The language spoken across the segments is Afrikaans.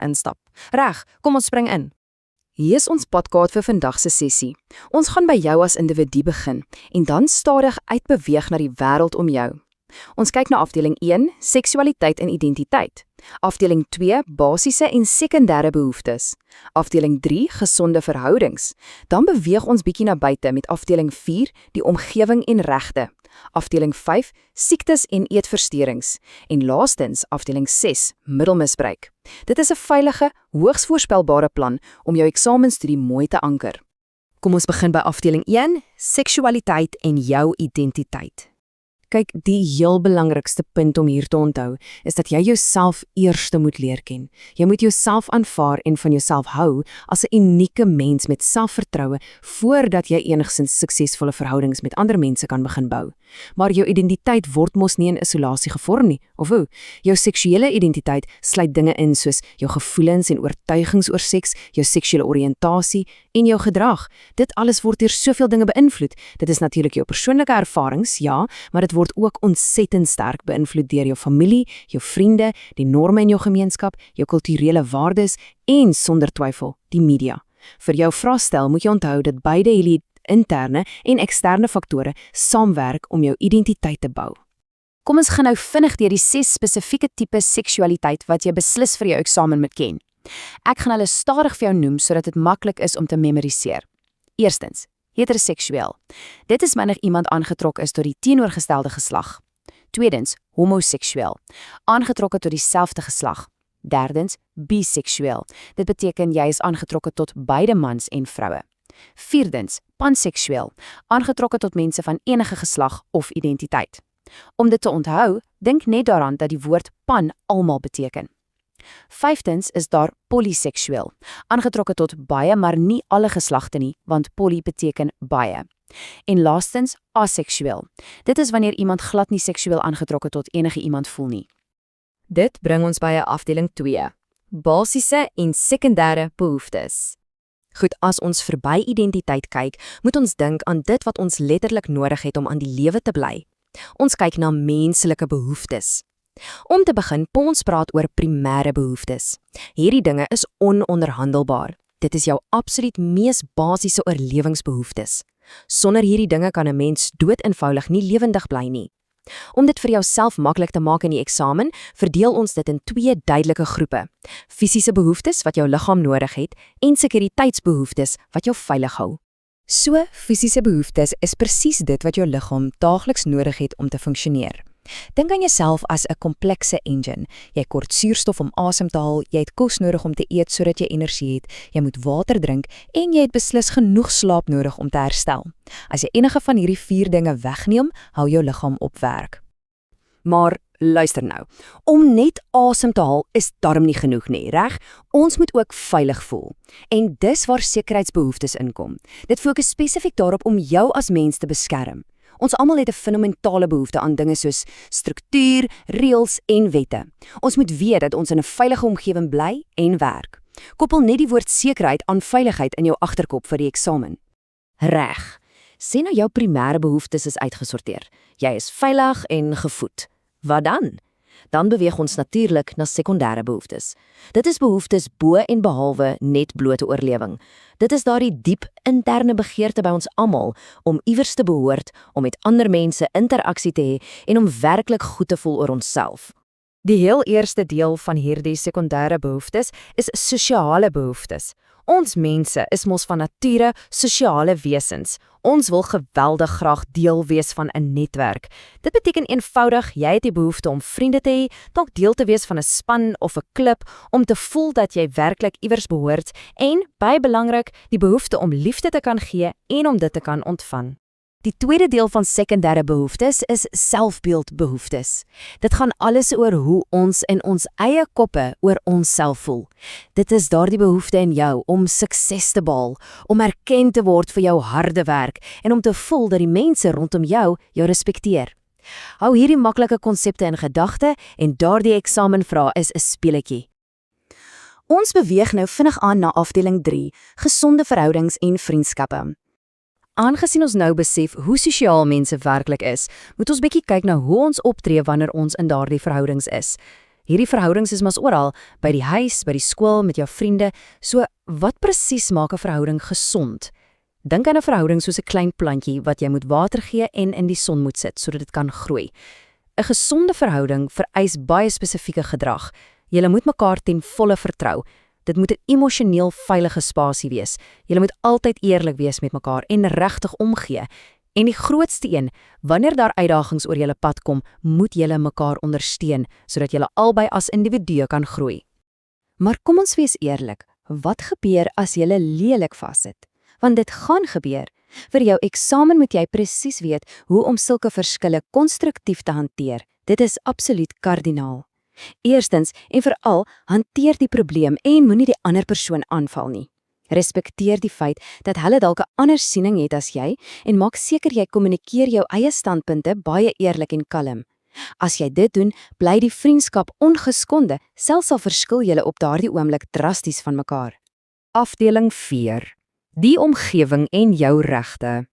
instap. Reg, kom ons spring in. Hier is ons padkaart vir vandag se sessie. Ons gaan by jou as individu begin en dan stadig uitbeweeg na die wêreld om jou. Ons kyk na afdeling 1, seksualiteit en identiteit. Afdeling 2, basiese en sekondêre behoeftes. Afdeling 3, gesonde verhoudings. Dan beweeg ons bietjie na buite met afdeling 4, die omgewing en regte. Afdeling 5, siektes en eetversteurings. En laastens, afdeling 6, middelmisbruik. Dit is 'n veilige, hoogs voorspelbare plan om jou eksamensstudie mooi te anker. Kom ons begin by afdeling 1, seksualiteit en jou identiteit. Kyk, die heel belangrikste punt om hier te onthou, is dat jy jouself eerste moet leer ken. Jy moet jouself aanvaar en van jouself hou as 'n unieke mens met selfvertroue voordat jy enigsins suksesvolle verhoudings met ander mense kan begin bou. Maar jou identiteit word mos nie in isolasie gevorm nie, of hoe? Jou seksuele identiteit sluit dinge in soos jou gevoelens en oortuigings oor seks, jou seksuele oriëntasie en jou gedrag. Dit alles word deur soveel dinge beïnvloed. Dit is natuurlik jou persoonlike ervarings, ja, maar dit word ook ontsettend sterk beïnvloed deur jou familie, jou vriende, die norme in jou gemeenskap, jou kulturele waardes en sonder twyfel, die media. Vir jou vraestel moet jy onthou dat beide hierdie interne en eksterne faktore saamwerk om jou identiteit te bou. Kom ons gaan nou vinnig deur die 6 spesifieke tipe seksualiteit wat jy beslis vir jou eksamen moet ken. Ek gaan hulle stadig vir jou noem sodat dit maklik is om te memoriseer. Eerstens, heteroseksueel. Dit is wanneer iemand aangetrokke is tot die teenoorgestelde geslag. Tweedens, homoseksueel. Aangetrokke tot dieselfde geslag. Derdens, biseksueel. Dit beteken jy is aangetrokke tot beide mans en vroue. Vierdens, panseksueel. Aangetrokke tot mense van enige geslag of identiteit. Om dit te onthou, dink net daaraan dat die woord pan almal beteken. Vyftens is daar polyseksueel. Aangetrokke tot baie, maar nie alle geslagte nie, want poly beteken baie. En laastens, aseksueel. Dit is wanneer iemand glad nie seksueel aangetrokke tot enige iemand voel nie. Dit bring ons by 'n afdeling 2, basiese en sekondêre behoeftes. Goed, as ons verby identiteit kyk, moet ons dink aan dit wat ons letterlik nodig het om aan die lewe te bly. Ons kyk na menslike behoeftes. Om te begin, ons praat oor primêre behoeftes. Hierdie dinge is ononderhandelbaar. Dit is jou absoluut mees basiese oorlewingsbehoeftes. Sonder hierdie dinge kan 'n mens dood-eenvoudig nie lewendig bly nie. Om dit vir jouself maklik te maak in die eksamen, verdeel ons dit in 2 duidelike groepe. Fisiese behoeftes wat jou liggaam nodig het en sekuriteitsbehoeftes wat jou veilig hou. So, fisiese behoeftes is presies dit wat jou liggaam daagliks nodig het om te funksioneer. Dink aan jouself as 'n komplekse engine. Jy kort suurstof om asem te haal, jy het kos nodig om te eet sodat jy energie het, jy moet water drink en jy het beslis genoeg slaap nodig om te herstel. As jy enige van hierdie 4 dinge wegneem, hou jou liggaam op werk. Maar luister nou, om net asem te haal is darm nie genoeg nie, reg? Ons moet ook veilig voel. En dis waar sekuriteitsbehoeftes inkom. Dit fokus spesifiek daarop om jou as mens te beskerm. Ons almal het 'n fundamentale behoefte aan dinge soos struktuur, reëls en wette. Ons moet weet dat ons in 'n veilige omgewing bly en werk. Koppel net die woord sekerheid aan veiligheid in jou agterkop vir die eksamen. Reg. Sê nou jou primêre behoeftes is uitgesorteer. Jy is veilig en gevoed. Wat dan? Dan beweeg ons natuurlik na sekondêre behoeftes. Dit is behoeftes bo en behalwe net blote oorlewing. Dit is daardie diep interne begeerte by ons almal om iewers te behoort, om met ander mense interaksie te hê en om werklik goed te voel oor onsself. Die heel eerste deel van hierdie sekondêre behoeftes is sosiale behoeftes. Ons mense is mos van nature sosiale wesens. Ons wil geweldig graag deel wees van 'n netwerk. Dit beteken eenvoudig, jy het die behoefte om vriende te hê, dalk deel te wees van 'n span of 'n klub, om te voel dat jy werklik iewers behoort en, baie belangrik, die behoefte om liefde te kan gee en om dit te kan ontvang. Die tweede deel van sekondêre behoeftes is selfbeeldbehoeftes. Dit gaan alles oor hoe ons in ons eie koppe oor onsself voel. Dit is daardie behoefte in jou om sukses te behaal, om erken te word vir jou harde werk en om te voel dat die mense rondom jou respekteer. Hou hierdie maklike konsepte in gedagte en daardie eksamenvraag is 'n speletjie. Ons beweeg nou vinnig aan na afdeling 3, gesonde verhoudings en vriendskappe. Aangesien ons nou besef hoe sosiaal mense werklik is, moet ons bietjie kyk na hoe ons optree wanneer ons in daardie verhoudings is. Hierdie verhoudings is mos oral, by die huis, by die skool, met jou vriende. So, wat presies maak 'n verhouding gesond? Dink aan 'n verhouding soos 'n klein plantjie wat jy moet water gee en in die son moet sit sodat dit kan groei. 'n Gesonde verhouding vereis baie spesifieke gedrag. Julle moet mekaar ten volle vertrou. Dit moet 'n emosioneel veilige spasie wees. Julle moet altyd eerlik wees met mekaar en regtig omgee. En die grootste een, wanneer daar uitdagings oor julle pad kom, moet julle mekaar ondersteun sodat julle albei as individue kan groei. Maar kom ons wees eerlik, wat gebeur as jy lelik vassit? Want dit gaan gebeur. Vir jou eksamen moet jy presies weet hoe om sulke verskille konstruktief te hanteer. Dit is absoluut kardinaal. Eerstens en veral, hanteer die probleem en moenie die ander persoon aanval nie. Respekteer die feit dat hulle dalk 'n ander siening het as jy en maak seker jy kommunikeer jou eie standpunte baie eerlik en kalm. As jy dit doen, bly die vriendskap ongeskonde, selfs al verskil julle op daardie oomblik drasties van mekaar. Afdeling 4. Die omgewing en jou regte.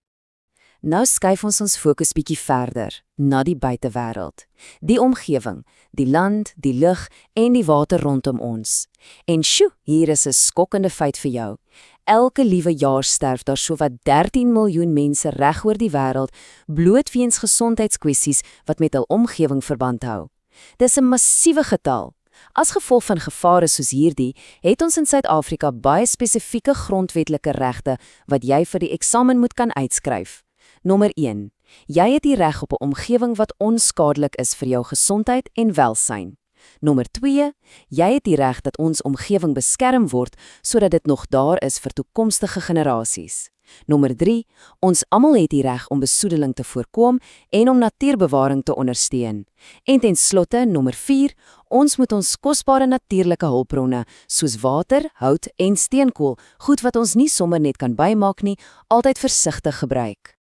Nou skuif ons fokus bietjie verder, na die buitewêreld. Die omgewing, die land, die lug en die water rondom ons. En sjoe, hier is 'n skokkende feit vir jou. Elke liewe jaar sterf daar sowat 13 miljoen mense reg oor die wêreld, bloot weens gesondheidskwessies wat met hul omgewing verband hou. Dis 'n massiewe getal. As gevolg van gevare soos hierdie, het ons in Suid-Afrika baie spesifieke grondwetlike regte wat jy vir die eksamen moet kan uitskryf. Nommer 1. Jy het die reg op 'n omgewing wat onskadelik is vir jou gesondheid en welsyn. Nommer 2. Jy het die reg dat ons omgewing beskerm word sodat dit nog daar is vir toekomstige generasies. Nommer 3. Ons almal het die reg om besoedeling te voorkom en om natuurbewaring te ondersteun. En ten slotte, nommer 4. Ons moet ons kosbare natuurlike hulpbronne soos water, hout en steenkool, goed wat ons nie sommer net kan bymaak nie, altyd versigtig gebruik.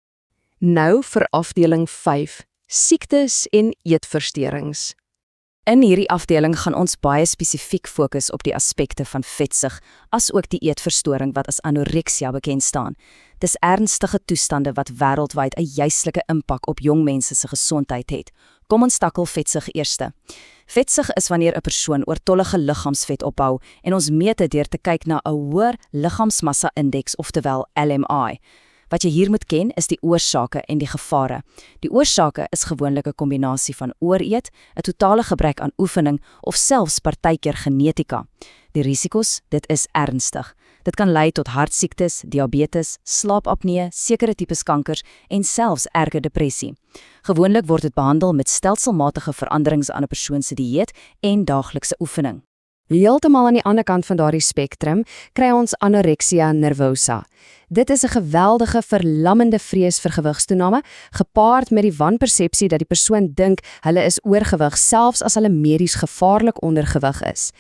Nou vir afdeling 5, siektes en eetversteurings. In hierdie afdeling gaan ons baie spesifiek fokus op die aspekte van vetsug, asook die eetverstoring wat as anoreksia bekend staan. Dis ernstige toestande wat wêreldwyd 'n juislike impak op jong mense se gesondheid het. Kom ons takkel vetsug eerste. Vetsug is wanneer 'n persoon oortollige liggaamsvet opbou en ons meet dit deur te kyk na 'n hoër liggaamsmassa-indeks, oftewel LMI. Wat jy hier moet ken is die oorsake en die gevare. Die oorsake is gewoonlik 'n kombinasie van ooreet, 'n totale gebrek aan oefening of selfs partykeer genetika. Die risiko's, dit is ernstig. Dit kan lei tot hartsiektes, diabetes, slaapapnee, sekere tipes kankers en selfs erge depressie. Gewoonlik word dit behandel met stelselmatige veranderings aan 'n persoon se dieet en daaglikse oefening. Heeltemal aan die ander kant van daardie spektrum kry ons anorexia nervosa. Dit is 'n geweldige verlammende vrees vir gewigstoename, gepaard met die wanpersepsie dat die persoon dink hulle is oorgewig selfs as hulle medies gevaarlik ondergewig is.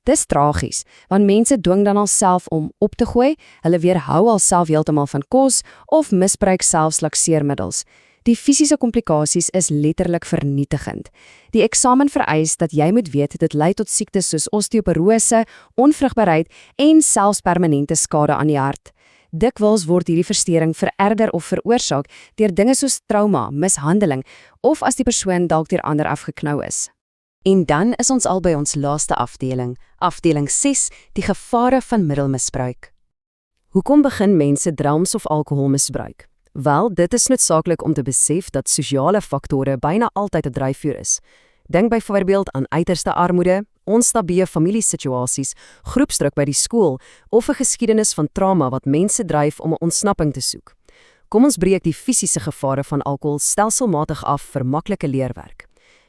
Dis tragies, want mense dwing dan alself om op te gooi, hulle weerhou alself heeltemal van kos of misbruik selfs lakseermiddels. Die fisiese komplikasies is letterlik vernietigend. Die eksamen vereis dat jy moet weet dit lei tot siektes soos osteoporose, onvrugbaarheid en selfs permanente skade aan die hart. Dikwels word hierdie verstoring vererger of veroorsaak deur dinge soos trauma, mishandeling of as die persoon dalk deur ander afgeknou is. En dan is ons al by ons laaste afdeling, afdeling 6, die gevare van middelmisbruik. Hoekom begin mense dwelms of alkohol misbruik? Wel, dit is noodsaaklik om te besef dat sosiale faktore byna altyd 'n dryfveer is. Denk byvoorbeeld aan uiterste armoede, onstabiele familiesituasies, groepsdruk by die skool of 'n geskiedenis van trauma wat mense dryf om 'n ontsnapping te soek. Kom ons breek die fisiese gevare van alkohol stelselmatig af vir maklike leerwerk.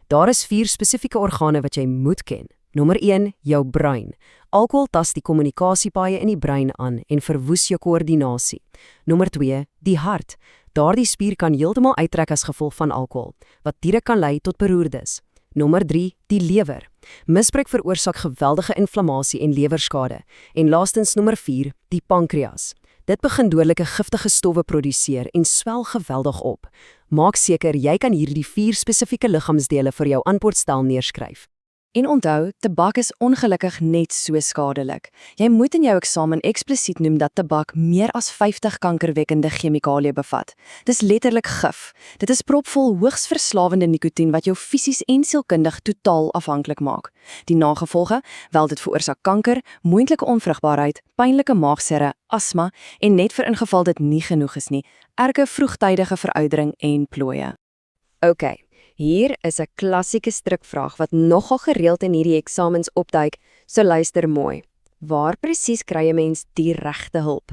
Daar is 4 spesifieke organe wat jy moet ken. Nommer 1, jou brein. Alkohol tas die kommunikasiepaaie in die brein aan en verwoes jou koördinasie. Nommer 2, die hart. Daardie spier kan heeltemal uittrek as gevolg van alkohol, wat direk kan lei tot beroerdes. Nommer 3, die lewer. Misbruik veroorsaak geweldige inflammasie en lewerskade. En laastens nommer 4, die pankreas. Dit begin dodelike giftige stowwe produseer en swel geweldig op. Maak seker jy kan hierdie 4 spesifieke liggaamsdele vir jou antwoordstel neerskryf. En onthou, tabak is ongelukkig net so skadelik. Jy moet in jou eksamen eksplisiet noem dat tabak meer as 50 kankerwekkende chemikalieë bevat. Dis letterlik gif. Dit is propvol hoogs verslawende nikotien wat jou fisies en sielkundig totaal afhanklik maak. Die nagevolge, wel dit veroorsaak kanker, moontlike onvrugbaarheid, pynlike maagserre, asma en net vir ingeval dit nie genoeg is nie, erge vroegtydige veroudering en plooie. OK, hier is 'n klassieke strikvraag wat nogal gereeld in hierdie eksamens opduik, so luister mooi. Waar presies kry 'n mens die regte hulp?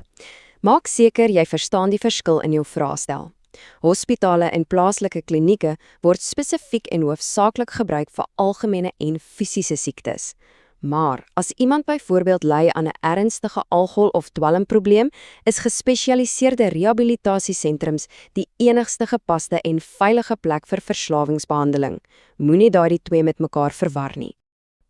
Maak seker jy verstaan die verskil in jou vraestel. Hospitale en plaaslike klinieke word spesifiek en hoofsaaklik gebruik vir algemene en fisiese siektes. Maar as iemand byvoorbeeld ly aan 'n ernstige alkohol- of dwelmprobleem, is gespesialiseerde rehabilitasiesentrums die enigste gepaste en veilige plek vir verslawingsbehandeling. Moenie daardie twee met mekaar verwar nie.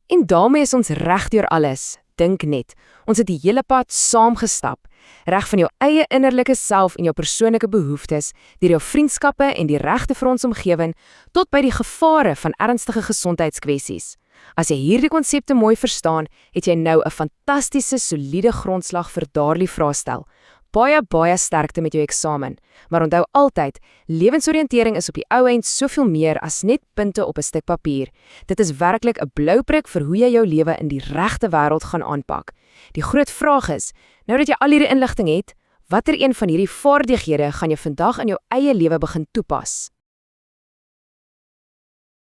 En daarmee is ons reg deur alles. Dink net, ons het die hele pad saam gestap, reg van jou eie innerlike self en jou persoonlike behoeftes, deur jou vriendskappe en die regte vir ons omgewing, tot by die gevare van ernstige gesondheidskwessies. As jy hierdie konsepte mooi verstaan, het jy nou 'n fantastiese, soliede grondslag vir daardie vraestel. Baie sterkte met jou eksamen, maar onthou altyd, lewensoriëntering is op die ou end soveel meer as net punte op 'n stuk papier. Dit is werklik 'n blouprik vir hoe jy jou lewe in die regte wêreld gaan aanpak. Die groot vraag is, nou dat jy al hierdie inligting het, watter een van hierdie vaardighede gaan jy vandag in jou eie lewe begin toepas?